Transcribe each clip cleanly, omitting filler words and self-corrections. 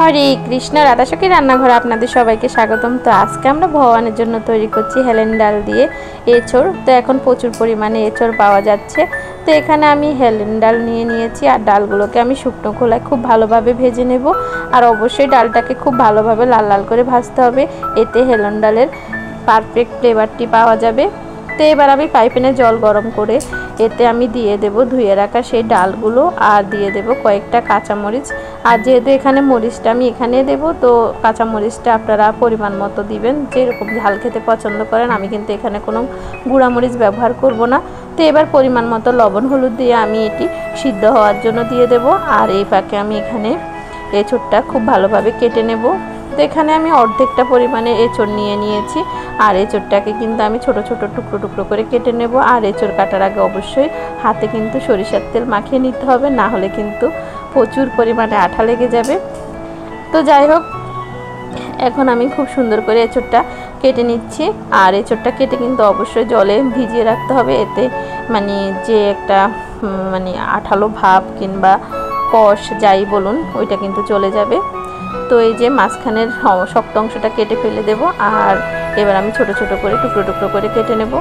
হরে কৃষ্ণ, রাধাসখী রান্নাঘরে আপনাদের সবাইকে স্বাগতম। তো আজকে আমরা ভগবানের জন্য তৈরি করছি হেলেন ডাল দিয়ে এঁচোড়। তো এখন প্রচুর পরিমাণে এঁচোড় পাওয়া যাচ্ছে। তো এখানে আমি হেলেন ডাল নিয়েছি, আর ডালগুলোকে আমি শুকনো খোলায় খুব ভালোভাবে ভেজে নেব। আর অবশ্যই ডালটাকে খুব ভালোভাবে লাল লাল করে ভাজতে হবে, এতে হেলেন ডালের পারফেক্ট ফ্লেভারটি পাওয়া যাবে। তো এবার আমি পাইপ্যানে জল গরম করে এতে আমি দিয়ে দেব ধুয়ে রাখা সেই ডালগুলো, আর দিয়ে দেব কয়েকটা কাঁচামরিচ। আর যেহেতু এখানে মরিচটা আমি এখানে দেব, তো কাঁচামরিচটা আপনারা পরিমাণ মতো দিবেন, যেরকম ঝাল খেতে পছন্দ করেন। আমি কিন্তু এখানে কোনো গুঁড়ামরিচ ব্যবহার করব না। তো এবার পরিমাণ মতো লবণ হলুদ দিয়ে আমি এটি সিদ্ধ হওয়ার জন্য দিয়ে দেব। আর এই পাকে আমি এখানে এঁচোড়টা খুব ভালোভাবে কেটে নেব। তো এখানে আমি অর্ধেকটা পরিমাণে এঁচোড় নিয়েছি। আর এঁচোড়টাকে কিন্তু আমি ছোট ছোট টুকরো টুকরো করে কেটে নেব। আর এঁচোড় কাটার আগে অবশ্যই হাতে কিন্তু সরিষার তেল মাখিয়ে নিতে হবে, না হলে কিন্তু প্রচুর পরিমাণে আঠা লেগে যাবে। তো যাই হোক, এখন আমি খুব সুন্দর করে এঁচোড়টা কেটে নিচ্ছি। আর এঁচোড়টা কেটে কিন্তু অবশ্যই জলে ভিজিয়ে রাখতে হবে, এতে যে একটা আঠালো ভাব কিংবা কষ যাই বলুন, ওইটা কিন্তু চলে যাবে। তো এই যে মাঝখানের শক্ত অংশটা কেটে ফেলে দেব। আর এবার আমি ছোট ছোট করে টুকরো টুকরো করে কেটে নেব।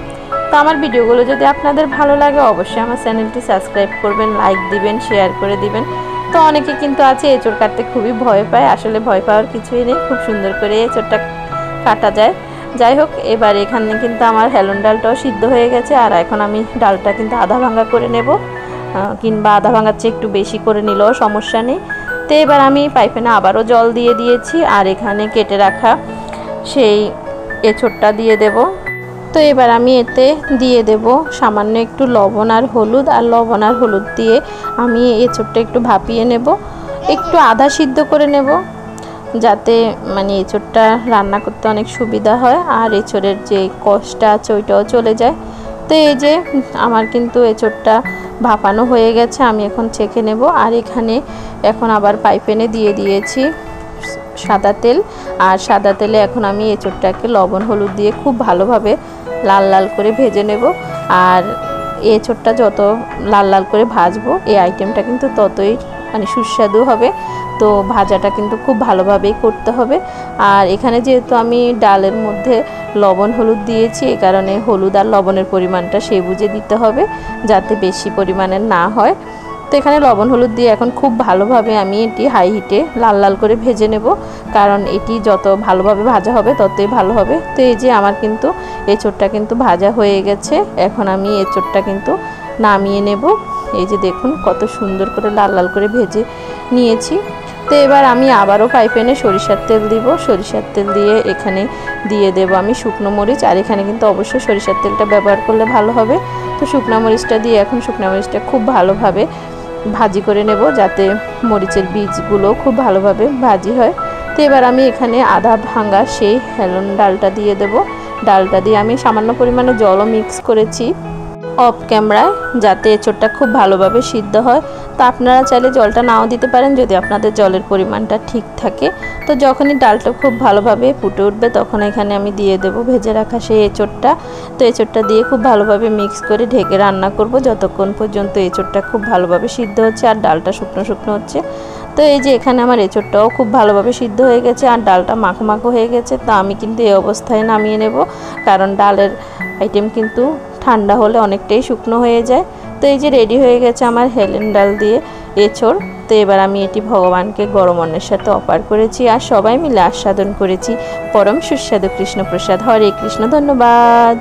তো আমার ভিডিওগুলো যদি আপনাদের ভালো লাগে অবশ্যই আমার চ্যানেলটি সাবস্ক্রাইব করবেন, লাইক দিবেন, শেয়ার করে দিবেন। তো অনেকে কিন্তু আছে এঁচোড় কাটতে খুবই ভয় পায়, আসলে ভয় পাওয়ার কিছুই নেই, খুব সুন্দর করে এঁচোড়টা কাটা যায়। যাই হোক, এবার এখানে কিন্তু আমার হেলেন ডালটাও সিদ্ধ হয়ে গেছে। আর এখন আমি ডালটা কিন্তু আধা ভাঙা করে নেব, কিংবা আধা ভাঙার চেয়ে একটু বেশি করে নিলেও সমস্যা নেই। তো এবার আমি পাইপ্যানে আবারও জল দিয়ে দিয়েছি, আর এখানে কেটে রাখা সেই এঁচোড়টা দিয়ে দেব। তো এবার আমি এতে দিয়ে দেব সামান্য একটু লবণ আর হলুদ। আর লবণ আর হলুদ দিয়ে আমি এঁচোড়টা একটু ভাপিয়ে নেব, একটু আধা সিদ্ধ করে নেব, যাতে এঁচোড়টা রান্না করতে অনেক সুবিধা হয়, আর এঁচোড়ের যে কষটা আছে ওইটাও চলে যায়। তো এই যে আমার কিন্তু এঁচোড়টা ভাপানো হয়ে গেছে, আমি এখন ছেঁকে নেব। আর এখানে এখন আবার পাইপ্যানে দিয়ে দিয়েছি সাদা তেল। আর সাদা তেলে এখন আমি এঁচোড়টাকে লবণ হলুদ দিয়ে খুব ভালোভাবে লাল লাল করে ভেজে নেব। আর এঁচোড়টা যত লাল লাল করে ভাজবো, এই আইটেমটা কিন্তু ততই সুস্বাদু হবে। তো ভাজাটা কিন্তু খুব ভালোভাবেই করতে হবে। আর এখানে যেহেতু আমি ডালের মধ্যে লবণ হলুদ দিয়েছি, এই কারণে হলুদ আর লবণের পরিমাণটা সেই বুঝে দিতে হবে, যাতে বেশি পরিমাণের না হয়। তো এখানে লবণ হলুদ দিয়ে এখন খুব ভালোভাবে আমি এটি হাই হিটে লাল লাল করে ভেজে নেব, কারণ এটি যত ভালোভাবে ভাজা হবে ততই ভালো হবে। তো এই যে আমার কিন্তু এঁচোড়টা কিন্তু ভাজা হয়ে গেছে, এখন আমি এঁচোড়টা কিন্তু নামিয়ে নেব। এই যে দেখুন কত সুন্দর করে লাল লাল করে ভেজে নিয়েছি। তো এবার আমি আবারও পাইপ্যানে সরিষার তেল দিব। সরিষার তেল দিয়ে এখানে দিয়ে দেব আমি শুকনো মরিচ। আর এখানে কিন্তু অবশ্যই সরিষার তেলটা ব্যবহার করলে ভালো হবে। তো শুকনো মরিচটা দিয়ে এখন শুকনো মরিচটা খুব ভালোভাবে ভাজি করে নেব, যাতে মরিচের বীজগুলো খুব ভালোভাবে ভাজি হয়। তো এবার আমি এখানে আধা ভাঙা সেই হেলেন ডালটা দিয়ে দেব। ডালটা দিয়ে আমি সামান্য পরিমাণে জলও মিক্স করেছি অফ ক্যামেরায়, যাতে এঁচোড়টা খুব ভালোভাবে সিদ্ধ হয়। তো আপনারা চাইলে জলটা নাও দিতে পারেন, যদি আপনাদের জলের পরিমাণটা ঠিক থাকে। তো যখনই ডালটা খুব ভালোভাবে ফুটে উঠবে, তখন এখানে আমি দিয়ে দেব ভেজে রাখা সেই এঁচোড়টা। তো এঁচোড়টা দিয়ে খুব ভালোভাবে মিক্স করে ঢেকে রান্না করব, যতক্ষণ পর্যন্ত এঁচোড়টা খুব ভালোভাবে সিদ্ধ হচ্ছে আর ডালটা শুকনো শুকনো হচ্ছে। তো এই যে এখানে আমার এঁচোড়টাও খুব ভালোভাবে সিদ্ধ হয়ে গেছে, আর ডালটা মাখো মাখো হয়ে গেছে। তো আমি কিন্তু এই অবস্থায় নামিয়ে নেব, কারণ ডালের আইটেম কিন্তু ঠান্ডা হলে অনেকটাই শুকনো হয়ে যায়। তো এই যে রেডি হয়ে গেছে আমার হেলেন ডাল দিয়ে এঁচোড়। তো এবার আমি এটি ভগবানকে গরম অন্নের সাথে অর্পণ করেছি, আর সবাই মিলে আস্বাদন করেছি পরম সুস্বাদু কৃষ্ণপ্রসাদ। হরে কৃষ্ণ, ধন্যবাদ।